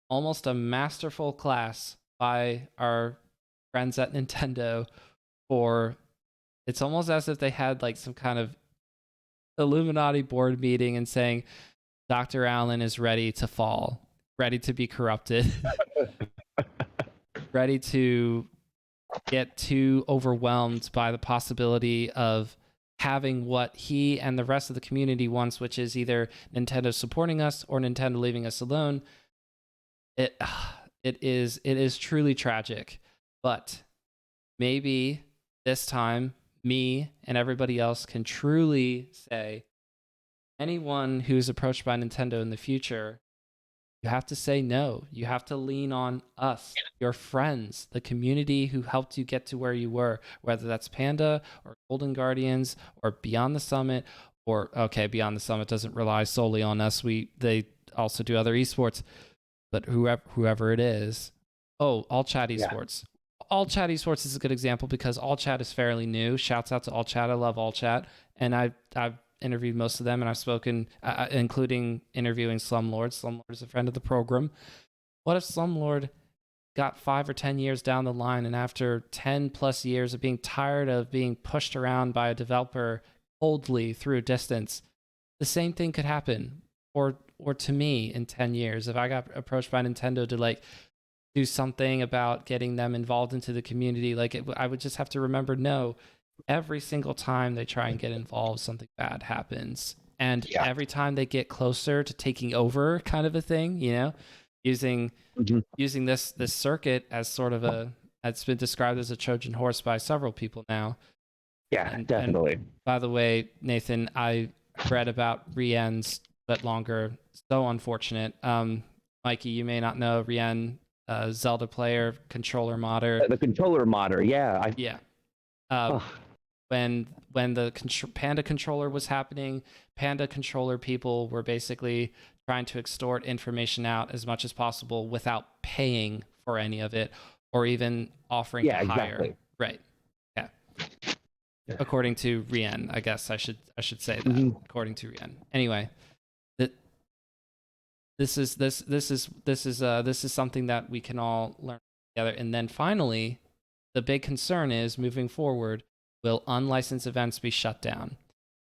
almost a masterful class by our friends at Nintendo. It's almost as if they had like some kind of Illuminati board meeting and saying, Dr. Allen is ready to fall, ready to be corrupted, ready to get too overwhelmed by the possibility of having what he and the rest of the community wants, which is either Nintendo supporting us or Nintendo leaving us alone. It is truly tragic, but maybe this time me and everybody else can truly say, anyone who's approached by Nintendo in the future, you have to say no. You have to lean on us, your friends, the community who helped you get to where you were, whether that's Panda or Golden Guardians or Beyond the Summit, or okay, Beyond the Summit doesn't rely solely on us. They also do other esports, but whoever it is. Oh, All Chat Esports. Yeah. All Chat Esports is a good example because All Chat is fairly new. Shouts out to All Chat. I love All Chat, and I've interviewed most of them, and I've spoken, including interviewing Slumlord. Slumlord is a friend of the program. What if Slumlord got 5 or 10 years down the line, and after 10 plus years of being tired of being pushed around by a developer coldly through a distance, the same thing could happen, or to me in 10 years if I got approached by Nintendo to like do something about getting them involved into the community. I would just have to remember, no, every single time they try and get involved, something bad happens. And every time they get closer to taking over, kind of a thing, using this circuit as sort of it's been described as a Trojan horse by several people now. Yeah, definitely. And by the way, Nathan, I read about Rien's but longer. So unfortunate. Mikey, you may not know Rien, Zelda player, controller modder. The controller modder, yeah. When the Panda controller was happening, Panda controller people were basically trying to extort information out as much as possible without paying for any of it or even offering to hire. Exactly. Right. Yeah. According to Rien, I guess I should say that. According to Rien. Anyway, this is something that we can all learn together. And then finally, the big concern is moving forward, will unlicensed events be shut down?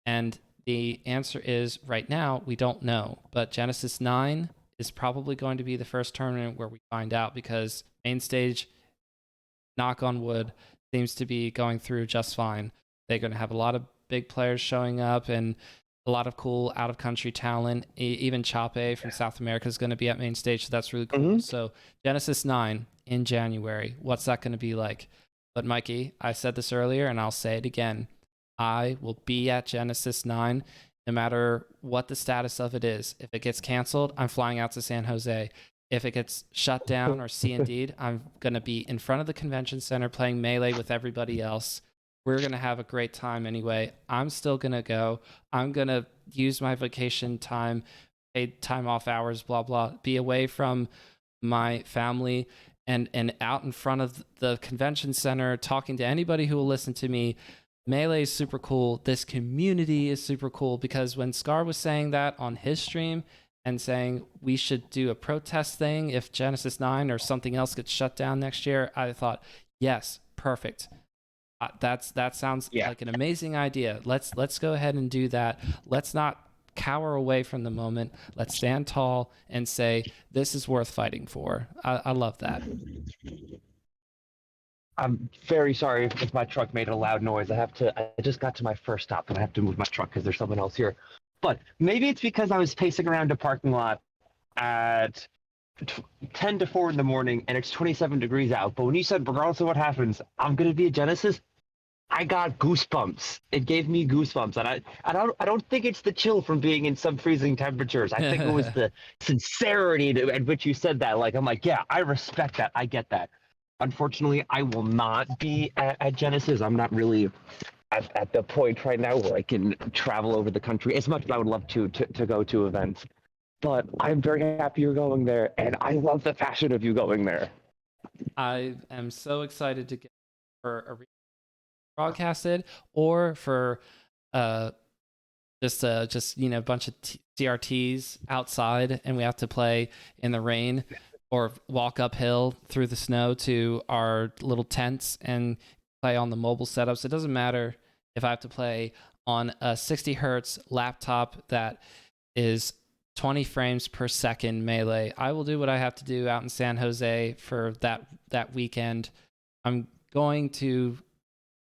And the answer is right now, we don't know. But Genesis 9 is probably going to be the first tournament where we find out, because main stage, knock on wood, seems to be going through just fine. They're going to have a lot of big players showing up and a lot of cool out-of-country talent. Even Chape from South America is going to be at main stage, so that's really cool. So Genesis 9 in January, what's that going to be like? But Mikey, I said this earlier, and I'll say it again. I will be at Genesis 9 no matter what the status of it is. If it gets canceled, I'm flying out to San Jose. If it gets shut down or C&D'd, I'm going to be in front of the convention center playing Melee with everybody else. We're going to have a great time anyway. I'm still going to go. I'm going to use my vacation time, paid time off hours, blah, blah, be away from my family and out in front of the convention center talking to anybody who will listen to me. Melee is super cool. This community is super cool, because when Scar was saying that on his stream, and saying we should do a protest thing if Genesis 9 or something else gets shut down next year, I thought, yes, perfect. That sounds like an amazing idea. Let's go ahead and do that. Let's not cower away from the moment. Let's stand tall and say this is worth fighting for. I love that. I'm very sorry if my truck made a loud noise. I just got to my first stop and I have to move my truck because there's someone else here. But maybe it's because I was pacing around a parking lot at 10 to 4 in the morning and it's 27 degrees out. But when you said, regardless of what happens, I'm going to be a Genesis, I got goosebumps. It gave me goosebumps. And I don't think it's the chill from being in sub-freezing temperatures. I think it was the sincerity at which you said that. Like, I'm like, yeah, I respect that. I get that. Unfortunately, I will not be at Genesis. I'm not really at the point right now where I can travel over the country as much as I would love to go to events. But I'm very happy you're going there, and I love the passion of you going there. I am so excited to get for a broadcasted or for just a bunch of CRTs outside and we have to play in the rain or walk uphill through the snow to our little tents and play on the mobile setups. It doesn't matter if I have to play on a 60 hertz laptop that is 20 frames per second melee. I will do what I have to do out in San Jose for that weekend. I'm going to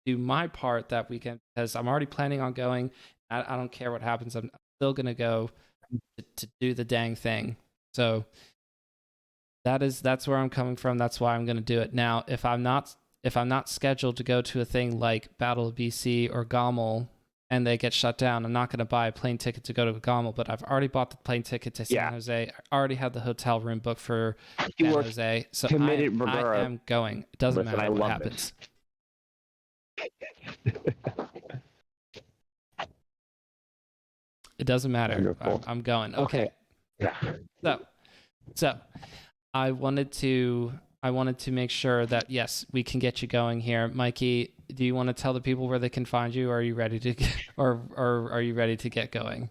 do my part that weekend because I'm already planning on going. I don't care what happens. I'm still going to go to do the dang thing. So that's where I'm coming from. That's why I'm going to do it. Now, if I'm not scheduled to go to a thing like Battle of BC or GOML and they get shut down, I'm not going to buy a plane ticket to go to GOML, but I've already bought the plane ticket to San Jose. I already had the hotel room booked for San Jose. So I am going. It doesn't matter what happens. It doesn't matter. I'm going. Okay. Yeah. So I wanted to make sure that yes, we can get you going here. Mikey, do you want to tell the people where they can find you, or are you ready to or are you ready to get going?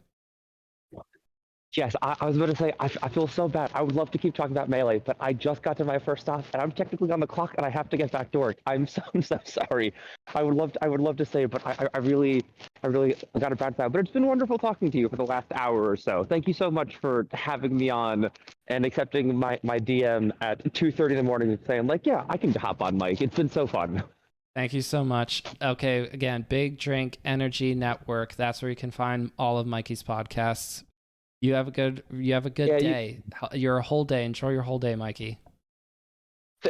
Yes, I was about to say, I feel so bad. I would love to keep talking about Melee, but I just got to my first stop, and I'm technically on the clock, and I have to get back to work. I'm so sorry. I would love to say, but I really got a bad time. But it's been wonderful talking to you for the last hour or so. Thank you so much for having me on and accepting my DM at 2:30 in the morning and saying, like, yeah, I can hop on, Mike. It's been so fun. Thank you so much. Okay, again, Big Drink Energy Network. That's where you can find all of Mikey's podcasts. You have a good day. Your whole day. Enjoy your whole day, Mikey.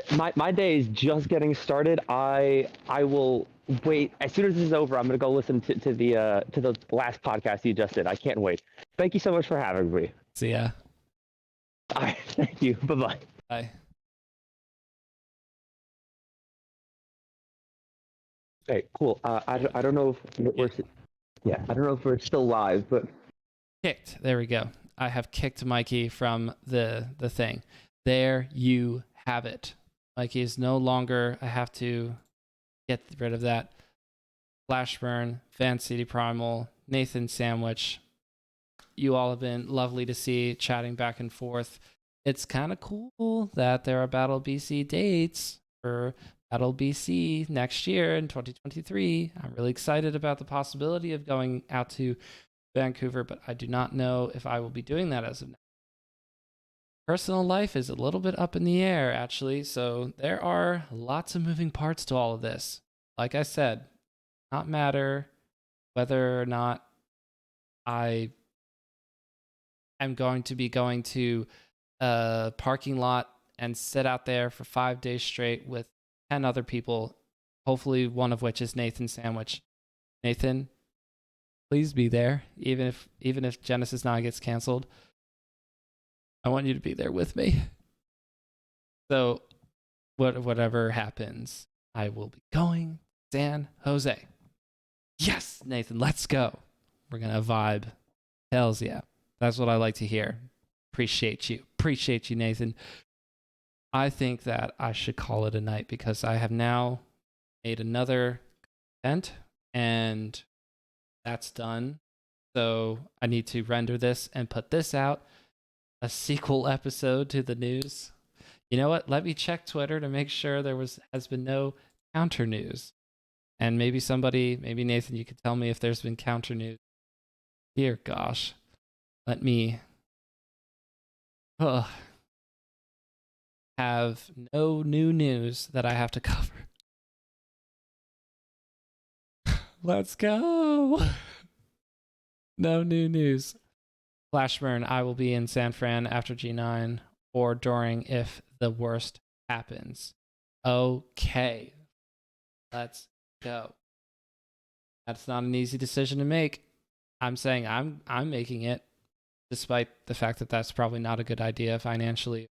My day is just getting started. I will wait. As soon as this is over, I'm gonna go listen to the last podcast you just did. I can't wait. Thank you so much for having me. See ya. All right, thank you. Bye-bye. Bye. Okay, cool. I don't know if I don't know if we're still live, but Kicked. There we go. I have kicked Mikey from the thing. There you have it. Mikey is no longer. I have to get rid of that. Flashburn, Fan City Primal, Nathan Sandwich. You all have been lovely to see, chatting back and forth. It's kind of cool that there are Battle BC dates for Battle BC next year in 2023. I'm really excited about the possibility of going out to Vancouver, but I do not know if I will be doing that as of now. Personal life is a little bit up in the air, actually, so there are lots of moving parts to all of this. Like I said, not matter whether or not I am going to be going to a parking lot and sit out there for 5 days straight with 10 other people, hopefully one of which is Nathan Sandwich. Nathan, please be there, even if Genesis 9 gets canceled. I want you to be there with me. So, whatever happens, I will be going to San Jose. Yes, Nathan, let's go. We're gonna vibe. Hells yeah. That's what I like to hear. Appreciate you, Nathan. I think that I should call it a night because I have now made another event and that's done. So I need to render this and put this out. a sequel episode to the news. You know what? Let me check Twitter to make sure has been no counter news. And maybe Nathan, you could tell me if there's been counter news. Dear gosh. Let me have no new news that I have to cover. Let's go. No new news. Flashburn, I will be in San Fran after G9 or during if the worst happens. Okay. Let's go. That's not an easy decision to make. I'm saying I'm making it, despite the fact that that's probably not a good idea financially,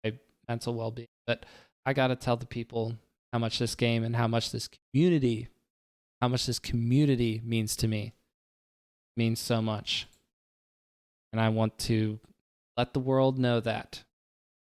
my mental well-being. But I got to tell the people how much this game and how much this community means to me. It means so much. And I want to let the world know that.